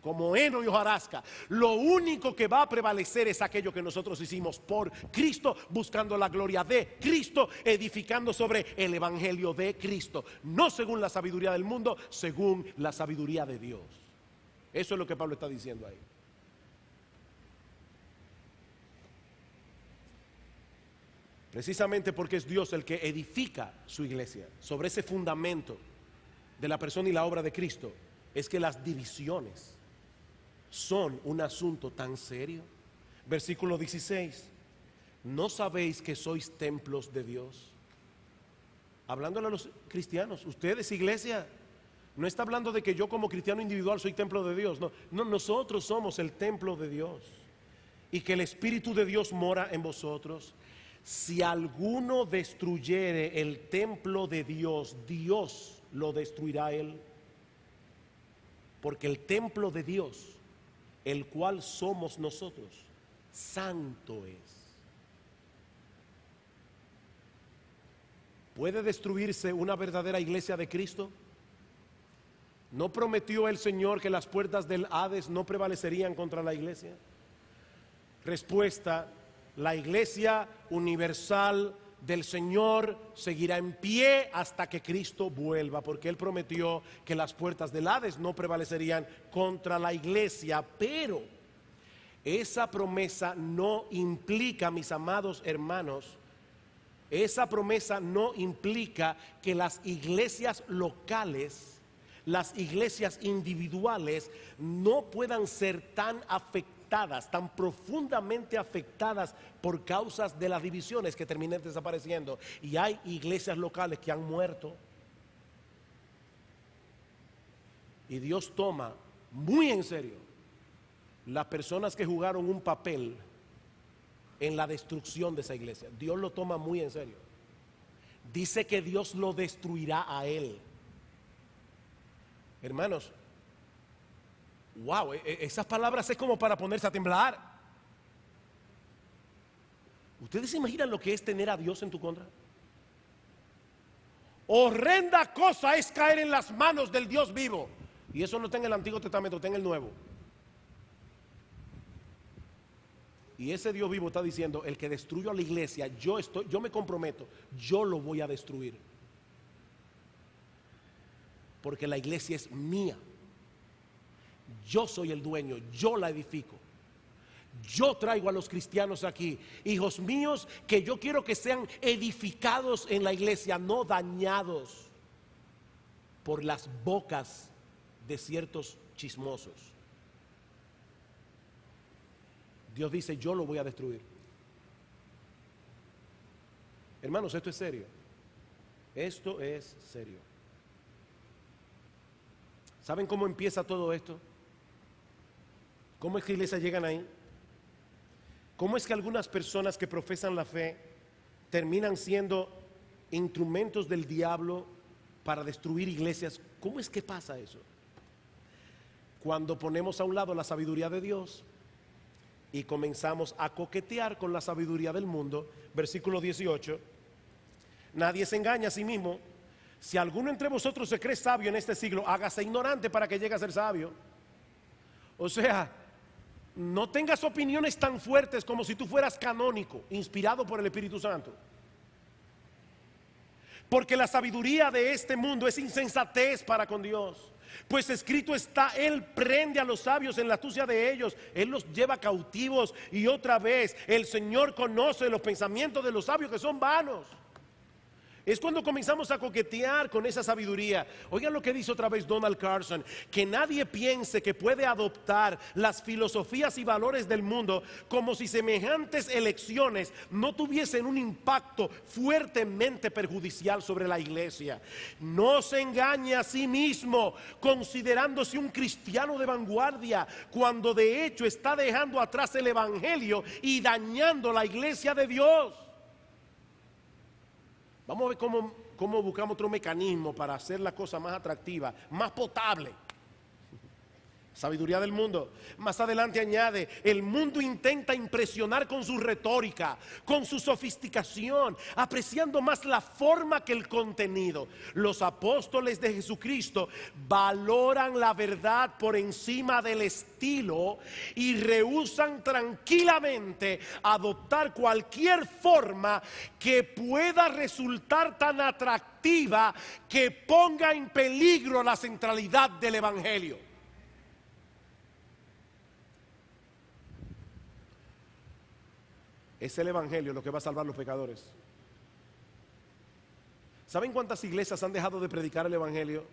como heno y hojarasca. Lo único que va a prevalecer es aquello que nosotros hicimos por Cristo, buscando la gloria de Cristo, edificando sobre el evangelio de Cristo, no según la sabiduría del mundo, según la sabiduría de Dios. Eso es lo que Pablo está diciendo ahí. Precisamente porque es Dios el que edifica su iglesia sobre ese fundamento de la persona y la obra de Cristo, es que las divisiones son un asunto tan serio. Versículo 16: ¿no sabéis que sois templos de Dios? Hablándole a los cristianos, ustedes, iglesia, no está hablando de que yo como cristiano individual soy templo de Dios. No, nosotros somos el templo de Dios, y que el Espíritu de Dios mora en vosotros. Si alguno destruyere el templo de Dios, Dios lo destruirá él. Porque el templo de Dios, el cual somos nosotros, santo es. ¿Puede destruirse una verdadera iglesia de Cristo? ¿No prometió el Señor que las puertas del Hades no prevalecerían contra la iglesia? Respuesta: la iglesia universal del Señor seguirá en pie hasta que Cristo vuelva, porque Él prometió que las puertas del Hades no prevalecerían contra la iglesia. Pero esa promesa no implica, mis amados hermanos, esa promesa no implica que las iglesias locales, las iglesias individuales, no puedan ser tan afectadas, tan profundamente afectadas por causas de las divisiones que terminan desapareciendo. Y hay iglesias locales que han muerto. Y Dios toma muy en serio las personas que jugaron un papel en la destrucción de esa iglesia. Dios lo toma muy en serio. Dice que Dios lo destruirá a él. Hermanos, wow, esas palabras es como para ponerse a temblar. ¿Ustedes se imaginan lo que es tener a Dios en tu contra? Horrenda cosa es caer en las manos del Dios vivo. Y eso no está en el Antiguo Testamento, está en el Nuevo. Y ese Dios vivo está diciendo: el que destruyó a la iglesia, yo me comprometo, yo lo voy a destruir. Porque la iglesia es mía. Yo soy el dueño, yo la edifico. Yo traigo a los cristianos aquí, hijos míos, que yo quiero que sean edificados en la iglesia, no dañados por las bocas de ciertos chismosos. Dios dice: yo lo voy a destruir. Hermanos, esto es serio. Esto es serio. ¿Saben cómo empieza todo esto? ¿Cómo es que iglesias llegan ahí? ¿Cómo es que algunas personas que profesan la fe terminan siendo instrumentos del diablo para destruir iglesias? ¿Cómo es que pasa eso? Cuando ponemos a un lado la sabiduría de Dios y comenzamos a coquetear con la sabiduría del mundo. Versículo 18: nadie se engaña a sí mismo. Si alguno entre vosotros se cree sabio en este siglo, hágase ignorante para que llegue a ser sabio. O sea, No tengas opiniones tan fuertes como si tú fueras canónico, inspirado por el Espíritu Santo. Porque la sabiduría de este mundo es insensatez para con Dios. Pues escrito está, Él prende a los sabios en la astucia de ellos, Él los lleva cautivos. Y otra vez, el Señor conoce los pensamientos de los sabios que son vanos. Es cuando comenzamos a coquetear con esa sabiduría. Oigan lo que dice otra vez Donald Carson: que nadie piense que puede adoptar las filosofías y valores del mundo como si semejantes elecciones no tuviesen un impacto fuertemente perjudicial sobre la iglesia. No se engañe a sí mismo considerándose un cristiano de vanguardia, cuando de hecho está dejando atrás el evangelio y dañando la iglesia de Dios. Vamos a ver cómo buscamos otro mecanismo para hacer la cosa más atractiva, más potable. Sabiduría del mundo. Más adelante añade: el mundo intenta impresionar con su retórica, con su sofisticación, apreciando más la forma que el contenido. Los apóstoles de Jesucristo valoran la verdad por encima del estilo y rehúsan tranquilamente adoptar cualquier forma que pueda resultar tan atractiva que ponga en peligro la centralidad del evangelio. Es el evangelio lo que va a salvar a los pecadores. ¿Saben cuántas iglesias han dejado de predicar el evangelio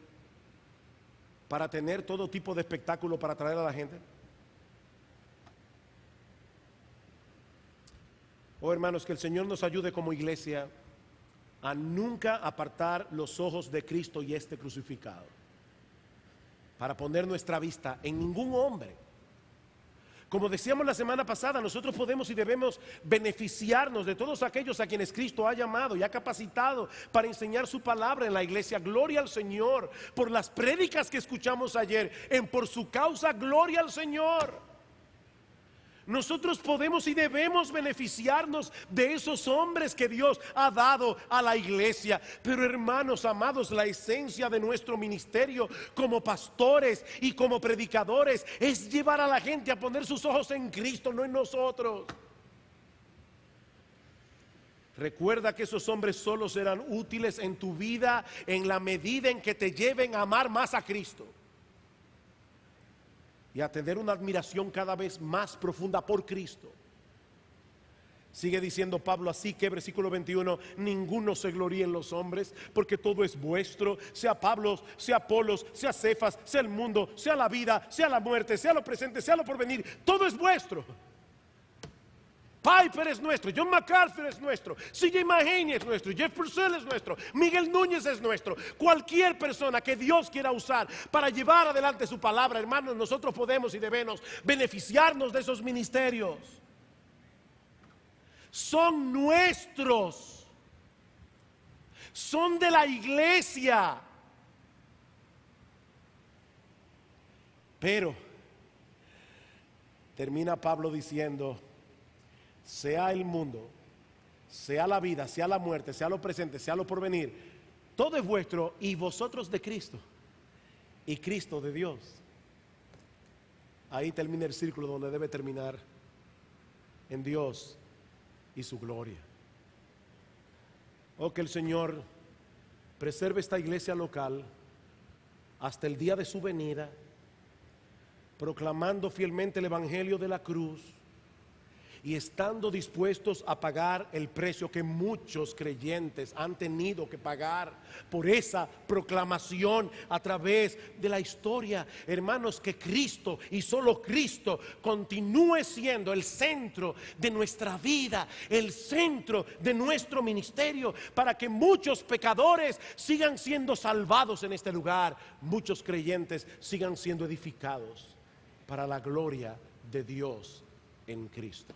para tener todo tipo de espectáculo para atraer a la gente? Oh, hermanos, que el Señor nos ayude como iglesia a nunca apartar los ojos de Cristo y este crucificado, para poner nuestra vista en ningún hombre. Como decíamos la semana pasada, nosotros podemos y debemos beneficiarnos de todos aquellos a quienes Cristo ha llamado y ha capacitado para enseñar su palabra en la iglesia. Gloria al Señor por las prédicas que escuchamos ayer. Por su causa, gloria al Señor. Nosotros podemos y debemos beneficiarnos de esos hombres que Dios ha dado a la iglesia. Pero, hermanos amados, la esencia de nuestro ministerio como pastores y como predicadores es llevar a la gente a poner sus ojos en Cristo, no en nosotros. Recuerda que esos hombres solo serán útiles en tu vida en la medida en que te lleven a amar más a Cristo y a tener una admiración cada vez más profunda por Cristo. Sigue diciendo Pablo, así que versículo 21, ninguno se gloríe en los hombres, porque todo es vuestro, sea Pablo, sea Apolos, sea Cefas, sea el mundo, sea la vida, sea la muerte, sea lo presente, sea lo porvenir, todo es vuestro. Piper es nuestro, John MacArthur es nuestro, C.J. Mahaney es nuestro, Jeff Purcell es nuestro, Miguel Núñez es nuestro. Cualquier persona que Dios quiera usar para llevar adelante su palabra, hermanos, nosotros podemos y debemos beneficiarnos de esos ministerios. Son nuestros, son de la iglesia. Pero termina Pablo diciendo: sea el mundo, sea la vida, sea la muerte, sea lo presente, sea lo porvenir, todo es vuestro y vosotros de Cristo y Cristo de Dios. Ahí termina el círculo donde debe terminar, en Dios y su gloria. Oh, que el Señor preserve esta iglesia local hasta el día de su venida, proclamando fielmente el evangelio de la cruz y estando dispuestos a pagar el precio que muchos creyentes han tenido que pagar por esa proclamación a través de la historia. Hermanos, que Cristo y solo Cristo continúe siendo el centro de nuestra vida, el centro de nuestro ministerio, para que muchos pecadores sigan siendo salvados en este lugar, muchos creyentes sigan siendo edificados para la gloria de Dios en Cristo.